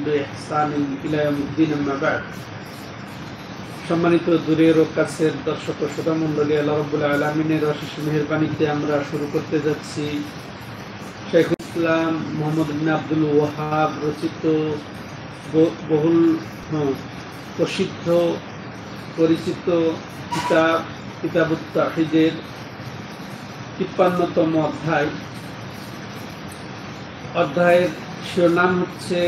بإحسان إلى يوم الدين أما بعد সম্মানিত দূরের ও কাছের দর্শক ও শ্রোতা মণ্ডলী, আল্লাহ রাব্বুল আলামিনের অশেষ মেহেরবানিতে আমরা শুরু করতে যাচ্ছি শাইখুল ইসলাম মুহাম্মদ ইবনে আব্দুল ওয়াহাব রচিত বহুল প্রসিদ্ধ পরিচিত কিতাবুত তাওহীদের 53তম অধ্যায়ের শিরোনাম হচ্ছে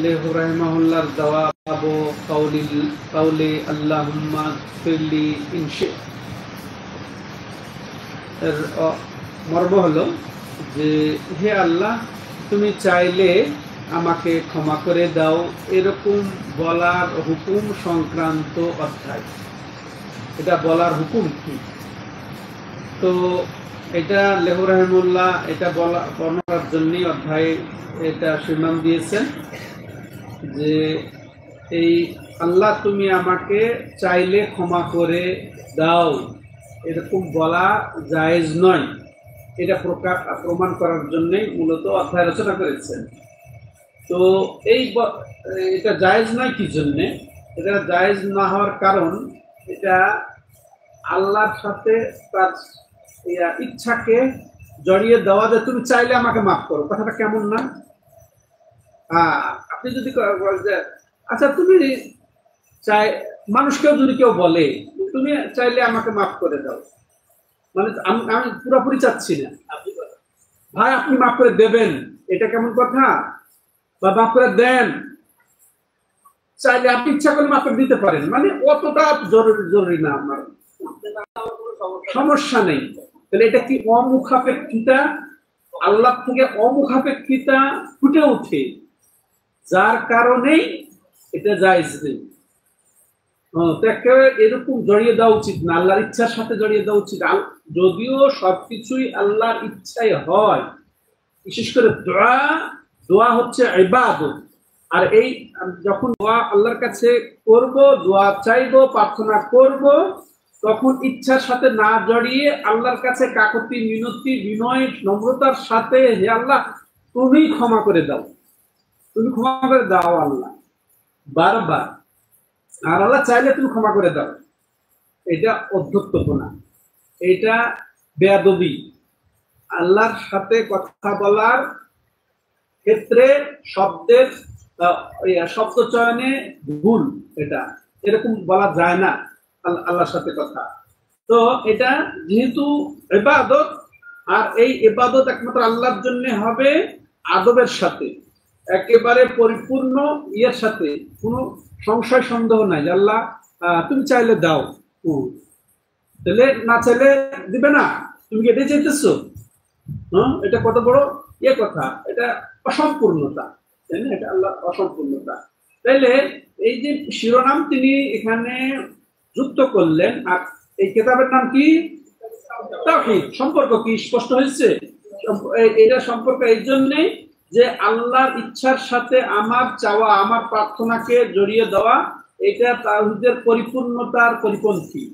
লেহু রাহিমাহুল্লাহর জবাব কাউলি আল্লাহুম্মা ফিরলি ইনশা। এর মর্ম হলো যে হে আল্লাহ, তুমি চাইলে আমাকে ক্ষমা করে দাও, এরকম বলার হুকুম সংক্রান্ত অধ্যায়। এটা বলার হুকুম কি? তো এটা লেহু রাহিমাহুল্লাহ এটা বর্ণনার জন্যই অধ্যায় এটা শিরোনাম দিয়েছেন যে এই আল্লাহ তুমি আমাকে চাইলে ক্ষমা করে দাও, এরকম বলা জায়েজ নয়। এটা প্রমাণ করার জন্যই মূলত অধ্যায় রচনা করেছেন। তো এটা জায়েজ নয় কি জন্যে? এটা জায়েজ না হওয়ার কারণ এটা আল্লাহর সাথে তার ইচ্ছাকে জড়িয়ে দেওয়া, যে তুমি চাইলে আমাকে মাফ করো। কথাটা কেমন না? আপনি যদি আচ্ছা তুমি মানুষকেও যদি কেউ বলে তুমি চাইলে আমাকে মাফ করে দাও, মানে আমি পুরোপুরি চাচ্ছি না, ভাই আপনি মাফ করে দেবেন, এটা কেমন কথা? বা মাফ করে দেন, চাইলে আপনি ইচ্ছা করে মাফ করে দিতে পারেন, মানে অতটা জরুরি না, আমার সমস্যা নেই। তাহলে এটা কি অমুখাপেক্ষিতা? আল্লাহ থেকে অমুখাপেক্ষিতা ফুটে ওঠে, যার কারণেই এটা জায়েজ নেই। এরকম জড়িয়ে দেওয়া উচিত না, আল্লাহর ইচ্ছার সাথে জড়িয়ে দেওয়া উচিত। যদিও সবকিছুই আল্লাহর ইচ্ছায় হয়, বিশেষ করে দোয়া হচ্ছে ইবাদত। আর এই যখন দোয়া আল্লাহর কাছে করব, দোয়া চাইবো, প্রার্থনা করব, তখন ইচ্ছার সাথে না জড়িয়ে আল্লাহর কাছে কাকুতি মিনতি বিনয় নম্রতার সাথে হে আল্লাহ তুমি ক্ষমা করে দাও, তুমি ক্ষমা করে দাও আল্লাহ, বারবার। আর আল্লাহ চাইলে তুমি ক্ষমা করে দাও, এটা অধ্যত্বপনা, এটা বেয়াদবি। আল্লাহর সাথে কথা বলার ক্ষেত্রে শব্দ চয়নে ভুল, এটা এরকম বলা যায় না আল্লাহর সাথে কথা। তো এটা যেহেতু ইবাদত, আর এই ইবাদত একমাত্র আল্লাহর জন্য হবে আদবের সাথে, একেবারে পরিপূর্ণ ইয়ের সাথে, কোনো সংশয় সন্দেহ নাই যে আল্লাহ তুমি চাইলে দাও, তাহলে না চাইলে দিবে না, তুমি কি এটাই চাইতেছো? এটা কত বড় কথা, এটা অসম্পূর্ণতা, তাই না? এটা আল্লাহ অসম্পূর্ণতা। তাইলে এই যে শিরোনাম তিনি এখানে যুক্ত করলেন, আর এই কিতাবের নাম কি? তাওহীদ। সম্পর্ক কি স্পষ্ট হয়েছে? এটা সম্পর্ক এই জন্যে যে আল্লাহর ইচ্ছার সাথে আমার চাওয়া, আমার প্রার্থনাকে জড়িয়ে দেওয়া, এটা তাওহীদের পরিপূর্ণতার পরিপন্থী।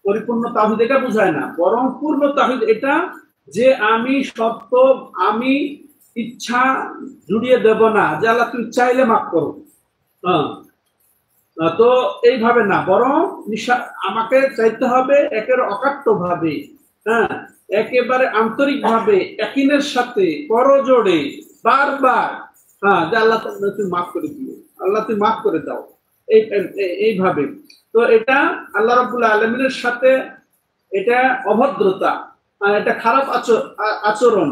পরিপূর্ণ তাওহীদ এটা বোঝায় না, বরং পূর্ণ তাওহীদ এটা যে আমি সত্য, আমি ইচ্ছা জুড়িয়ে দেব না যে আল্লাহ তুমি চাইলে মাফ করো, তো এইভাবে না, বরং আমাকে চাইতে হবে একের অকাট্য ভাবে, একেবারে আন্তরিক ভাবে, ইয়াকিনের সাথে, করজোড়ে, বারবার, যে আল্লাহ তুমি মাফ করে দিও, আল্লাহ তুমি মাফ করে দাও, এইভাবে। তো এটা আল্লাহ রাব্বুল আলামিনের সাথে এটা অভদ্রতা, এটা খারাপ আচরণ,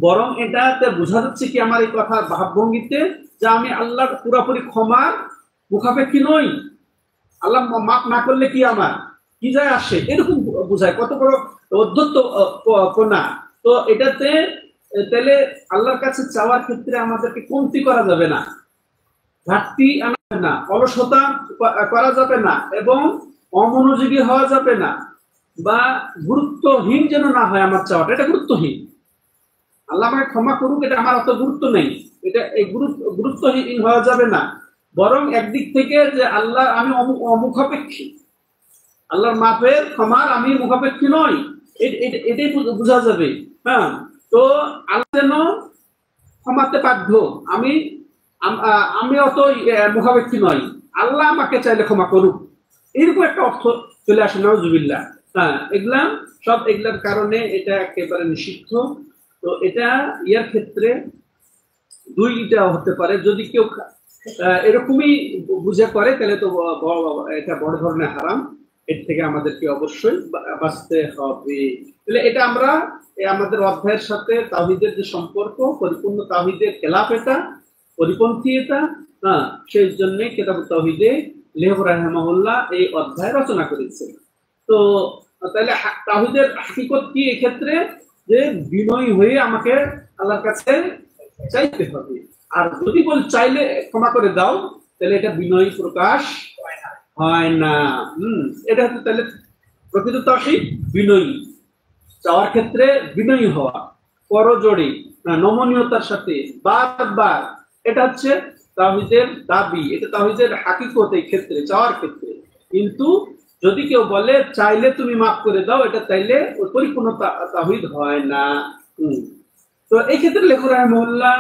বরং এটাতে বোঝা যাচ্ছে কি আমার এই কথার ভাবভঙ্গিতে যে আমি আল্লাহর পুরোপুরি ক্ষমার মুখাপেক্ষী নই। আল্লাহ মাফ না করলে কি আমার কি যায় আসে, এরকম বোঝায়, কত বড় অধ্যত্বপনা। তো এটাতে তাহলে আল্লাহর কাছে চাওয়ার ক্ষেত্রে আমাদেরকে কমতি করা যাবে না, ঘাটতি আনা যাবে না, অলসতা করা যাবে না, এবং অমনোযোগী হওয়া যাবে না, বা গুরুত্বহীন যেন না হয় আমার চাওয়াটা, এটা গুরুত্বহীন। আল্লাহ আমাকে ক্ষমা করুক, এটা আমার অত গুরুত্ব নেই, এটা এই গুরুত্বহীন হওয়া যাবে না, বরং একদিক থেকে যে আল্লাহ আমি অমুখাপেক্ষী, আল্লাহর মাফের ক্ষমার আমি মুখাপেক্ষী নই, এটাই বোঝা যাবে। তো আল্লাহ যেন ক্ষমাতে বাধ্য, আমি অত মুখাপেক্ষী নই, আল্লাহ আমাকে চাইলে ক্ষমা করুক, এরকম একটা অর্থ চলে আসে নাউজুবিল্লাহ। হ্যাঁ, এগুলার কারণে এটা একেবারে নিষিদ্ধ। তো এটা ইয়ার ক্ষেত্রে দুইটা হতে পারে, যদি কেউ এরকমই বুঝে করে তাহলে তো এটা বড় ধরনের হারাম, এর থেকে আমাদেরকে অবশ্যই বাঁচতে হবে। তাহলে এটা আমরা আমাদের অধ্যায়ের সাথে তাওহীদের যে সম্পর্ক, পরিপূর্ণ তাওহীদের খেলাফ এটা, পরিপন্থী এটা, হ্যাঁ, সেই জন্য কিতাবুত তাওহীদে লেহ রাহিমাহুল্লাহ এই অধ্যায় রচনা করেছে। তো তাহলে তাওহীদের হাকিকত কি এক্ষেত্রে? যে বিনয়ী হয়ে আমাকে আল্লাহর কাছে চাইতে হবে। আর যদি বল চাইলে ক্ষমা করে দাও, তাহলে এটা বিনয়ী প্রকাশ হয় না। এটা হচ্ছে তাহলে প্রকৃত তাওহীদ বিনয়ী, চাওয়ার ক্ষেত্রে বিনয়ী হওয়া, করজোড়ে নমনীয়তার সাথে বারবার, এটা হচ্ছে তাওহীদের দাবি, এটা তাওহীদের হাকিকত এই ক্ষেত্রে, চাওয়ার ক্ষেত্রে। কিন্তু যদি কেউ বলে চাইলে তুমি মাফ করে দাও, এটা চাইলে পরিপূর্ণ তাওহীদ হয় না। তো এই ক্ষেত্রে লেখক রাহিমাহুল্লাহ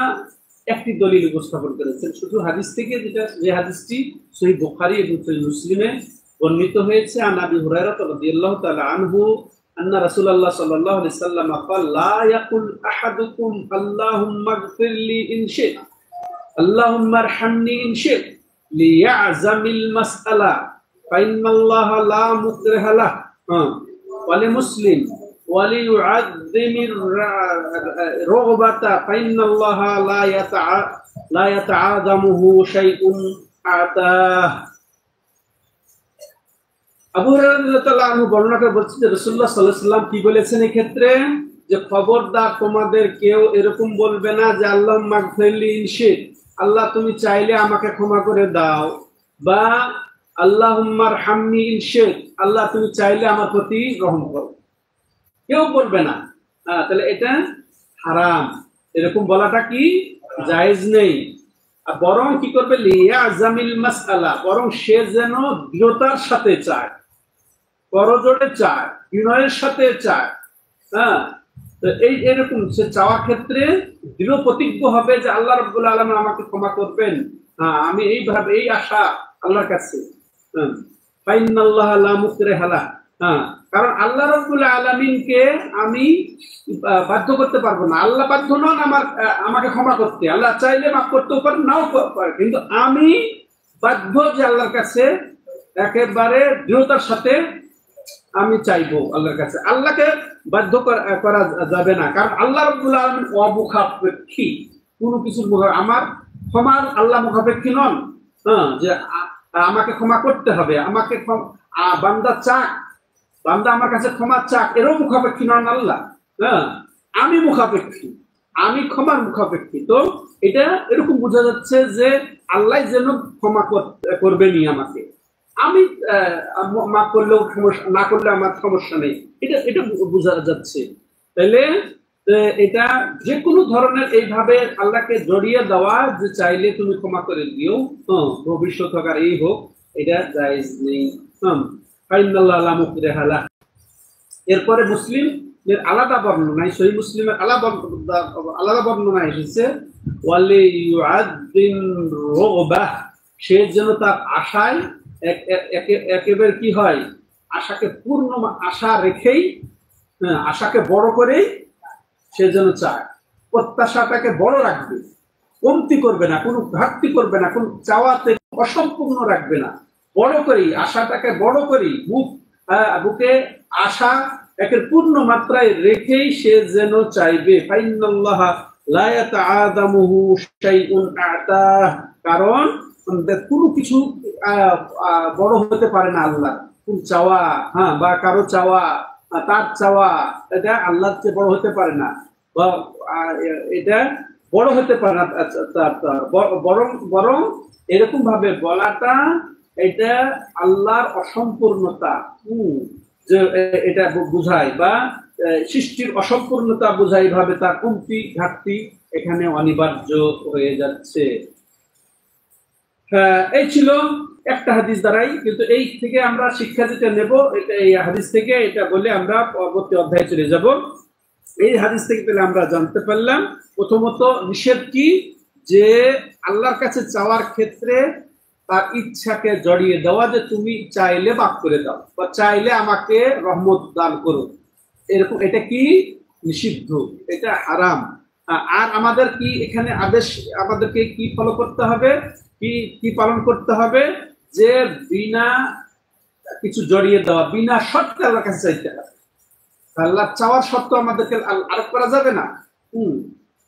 একটি দলিল উপস্থাপন করেছেন শুধু হাদিস থেকে, যে হাদিসটি সহিহ বুখারী এবং সহিহ মুসলিমে বর্ণিত হয়েছে। আন আবি হুরায়রা রাদিয়াল্লাহু তাআলা আনহু আন্না রাসূলুল্লাহ সাল্লাল্লাহু আলাইহি ওয়াসাল্লাম قال لا يقل احدكم اللهم اغفر لي ان شئت اللهم ارحمني ان شئت ليعزم المسألة فإن الله لا مكره له ولمسلم وليعظم الرغبة فإن الله لا يتعاظمه شيء أعطاه। আবু হুরায়রা রাদিয়াল্লাহু আনহু বর্ণনা করে বলছেন যে রাসূলুল্লাহ সাল্লাল্লাহু আলাইহি ওয়াসাল্লাম কি বলেছেন এই ক্ষেত্রে, যে খবরদার তোমাদের কেউ এরকম বলবে না যে আল্লাহুম্মা মাগফিরলি ইন শি'ত, আল্লাহ তুমি চাইলে আমাকে ক্ষমা করে দাও, বা আল্লাহুম্মা আরহামনি ইন শি'ত, আল্লাহ তুমি চাইলে আমার প্রতি রহম করো, কেউ বলবে না। তাহলে এটা হারাম, এরকম বলাটা কি জায়েজ নেই। আর বরং কি করবে, লিয়াজামিল মাসআলা, বরং সে যেন দৃঢ়তার সাথে চায়, করজোড়ে চায়, বিনয়ের সাথে চায়। হ্যাঁ, তো এরকম সে চাওয়ার ক্ষেত্রে দৃঢ় প্রতিজ্ঞ হবে যে আল্লাহ রাব্বুল আলামিন আমাকে ক্ষমা করবেন, হ্যাঁ, আমি এইভাবে এই আশা আল্লাহর কাছে। ফাইনাল্লাহ লা মুকরিহা লাহ, হ্যাঁ, কারণ আল্লাহ রাব্বুল আলামিনকে আমি বাধ্য করতে পারবো না, আল্লাহ বাধ্য নন আমাকে ক্ষমা করতে, আল্লাহ চাইলে মাফ করতেও পারে, নাও পারে, কিন্তু আমি বাধ্য যে আল্লাহর কাছে একেবারে দৃঢ়তার সাথে আমি চাইবো আল্লাহর কাছে। আল্লাহকে বাধ্য করা যাবে না, কারণ আল্লাহ রাব্বুল আলামিন অমুখাপেক্ষী, কোনো কিছুর আমার ক্ষমার আল্লাহ মুখাপেক্ষী নন। হ্যাঁ, যে আমাকে ক্ষমা করতে হবে, আমাকে বান্দা চাক, বান্দা আমার কাছে ক্ষমা চাক, এরও মুখাপেক্ষী নন আল্লাহ। হ্যাঁ, আমি মুখাপেক্ষী, আমি ক্ষমার মুখাপেক্ষী। তো এটা এরকম বোঝা যাচ্ছে যে আল্লাহ যেন ক্ষমা করবেনি আমাকে, আমি মাফ করলেও সমস্যা, না করলে আমার সমস্যা নেই, এটা বোঝা যাচ্ছে। তাহলে এটা যে কোনো ধরনের এইভাবে আল্লাহকে জড়িয়ে দেওয়া, যে চাইলে তুমি ক্ষমা করে দিও, ভবিষ্যৎ হোক আর এই হোক, এটা জায়েজ নেই। ফাইনাল্লাহ লা মুকরিহা লাহ। এরপরে মুসলিমের আলাদা বর্ণনায়, সহিহ মুসলিমের আলাদা বর্ণনায় এসেছে ওয়ালিউআযযিম রুগবাহ, সে যেন তার আশায় একেবারে কি হয়, আশাকে পূর্ণ আশা রেখেই, আশাকে বড় করেই সে যেন চায়, প্রত্যাশাটাকে বড় রাখবে, কমতি করবে না, কোনো ঘাটতি করবে না, কোনো চাওয়াতে অসম্পূর্ণ রাখবে না, বড় করেই আশাটাকে বড় করেই বুকে আশা একের পূর্ণ মাত্রায় রেখেই সে যেন চাইবে। ফাইনাল্লাহ লা ইয়াতাআযামুহু শাইউন আ'তাহ, কারণ কোনো কিছু বড় হতে পারে না আল্লাহ, কোন চাওয়া, হ্যাঁ, বা কারো চাওয়া, তার চাওয়া, এটা আল্লাহর চেয়ে বড় হতে পারে না, বা এটা বড় হতে পারে না, বরং এরকম ভাবে বলাটা এটা আল্লাহর অসম্পূর্ণতা যে এটা বোঝায়, বা সৃষ্টির অসম্পূর্ণতা বোঝায়, ভাবে তার কমতি ঘাটতি এখানে অনিবার্য হয়ে যাচ্ছে। এই ছিল একটা হাদিস দ্বারাই, কিন্তু এই থেকে আমরা শিক্ষা যেটা নেব, এই হাদিস থেকে এটা বলে আমরা পরবর্তী অধ্যায়ে চলে যাব। এই হাদিস থেকে তাহলে আমরা জানতে পারলাম প্রথমত নিষেধ কি, যে আল্লাহর কাছে চাওয়ার ক্ষেত্রে তার ইচ্ছাকে জড়িয়ে দেওয়া, যে তুমি চাইলে মাফ করে দাও বা চাইলে আমাকে রহমত দান করো, এরকম, এটা কি নিষিদ্ধ, এটা হারাম। আর আমাদের কি এখানে আদেশ, আমাদেরকে কি ফলো করতে হবে, কি কি পালন করতে হবে, যে বিনা কিছু জড়িয়ে দেওয়া, বিনা শর্তে আল্লাহর কাছে চাইতে হবে। আল্লাহ চাওয়ার শর্ত আমাদেরকে আরোপ করা যাবে না।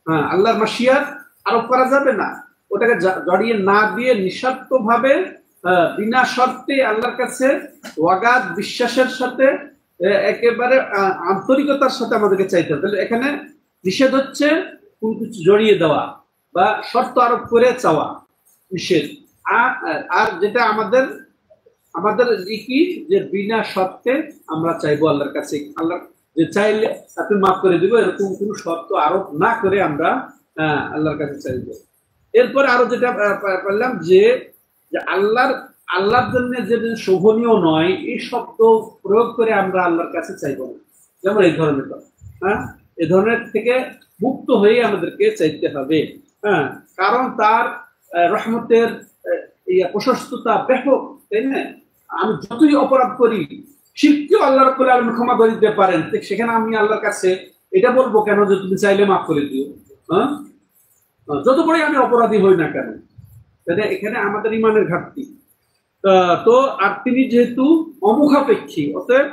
হ্যাঁ, আল্লাহর মাশিয়াত আরোপ করা যাবে না, ওটাকে জড়িয়ে না দিয়ে নিঃস্বার্থ ভাবে বিনা শর্তে আল্লাহর কাছে ওয়াগাদ বিশ্বাসের সাথে একেবারে আন্তরিকতার সাথে আমাদেরকে চাইতে হবে। তাহলে এখানে নিষেধ হচ্ছে কোন কিছু জড়িয়ে দেওয়া বা শর্ত আরোপ করে চাওয়া, নিষেধ। আর যেটা আমাদের আমাদের কি, যে বিনা শর্তে আমরা চাইবো আল্লাহর কাছে, আল্লাহ যে চাইলে আপনি মাফ করে দিব, এরকম কোন শর্ত আরোপ না করে আমরা আল্লাহর কাছে চাইবো। এরপরে আরো যেটা বললাম, যে আল্লাহর জন্য যে শোভনীয় নয় এই শব্দ প্রয়োগ করে আমরা আল্লাহর কাছে চাইবো না। যেমন এই ধরনের কথা, হ্যাঁ, এই ধরনের থেকে মুক্ত হয়ে আমাদেরকে চাইতে হবে। হ্যাঁ, কারণ তার রহমতের প্রশস্ততা ব্যাপক, তাই না? আমি যতই অপরাধ করি, শিরকেও আল্লাহ রাব্বুল আলামিন ক্ষমা করে দিতে পারেন, সেখানে আমি আল্লাহর কাছে এটা বলবো কেন যে তুমি চাইলে মাফ করে দিও? হ্যাঁ, যত বড়ই আমি অপরাধী হই না কেন? তাহলে এখানে আমাদের ইমানের ঘাটতি। তো আর তিনি যেহেতু অমুখাপেক্ষী, অতএব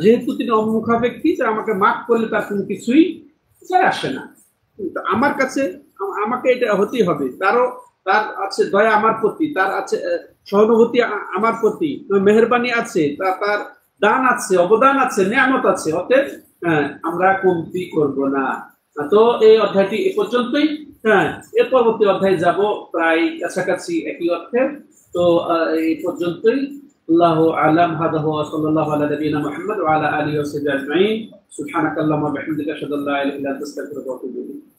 যেহেতু তিনি অমুখাপেক্ষী, যে আমাকে মাফ করলে তার কোনো কিছুই যায় আসে না। আমার কাছে আমাকে এটা হতেই হবে। তার আছে দয়া আমার প্রতি, তার আছে সহানুভূতি আমার প্রতি, মেহেরবানি আছে, তার দান আছে, অবদান আছে, নিয়ামত আছে, অতএব আমরা কমতি করব না। তো এই অধ্যায়টি এ পর্যন্তই। হ্যাঁ, এর পরবর্তী অধ্যায়ে যাব প্রায় কাছাকাছি একই অর্থে। তো এই পর্যন্তই। আল্লাহু আ'লাম, হাদা ওয়া সাল্লাল্লাহু আলা নবিয়িনা মুহাম্মদ ওয়া আলা আলিহি ওয়া সাহবিহি আজমাইন। সুবহানাকাল্লাহুম্মা ওয়া বিহামদিকা আশহাদু আল্লা ইলাহা ইল্লা আনতা আস্তাগফিরুকা ওয়া আতুবু ইলাইক।